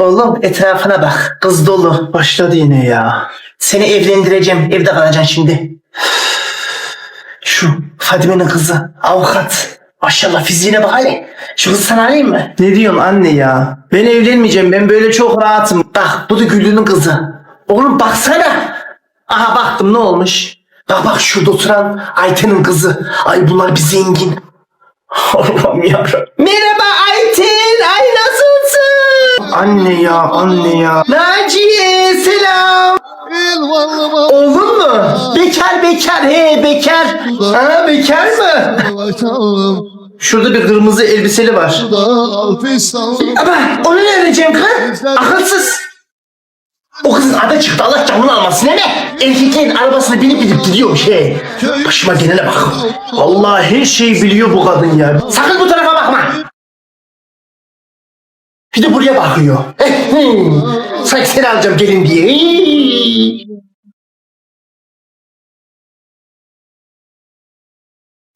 Oğlum etrafına bak. Kız dolu. Başladı yine ya. Seni evlendireceğim. Evde kalacaksın şimdi. Şu Fadime'nin kızı. Avukat. Maşallah fiziğine bak hele. Şu kızı sana alayım mı? Ne diyorsun anne ya? Ben evlenmeyeceğim. Ben böyle çok rahatım. Bak bu da Güllü'nün kızı. Oğlum baksana. Aha baktım ne olmuş? Bak şurada oturan Ayten'in kızı. Ay bunlar bir zengin. Allah'ım yarabbim. Merhaba Ayten. Ay nasılsın? Anne ya anne ya. Naciye selam. Oğlun mu? Bekar he bekar. Ha bekar mı? Şurada bir kırmızı elbiseli var. Ama onu ne vereceğim kız? Akılsız. O kızın adı çıktı Allah canını almasın değil mi? Erkeklerin arabasına binip gidiyormuş he. Başıma gelene bak. Allah her şeyi biliyor bu kadın ya. Sakın bu tarafa bakma. Bir de buraya bakıyor. Sanki seni alacağım gelin diye.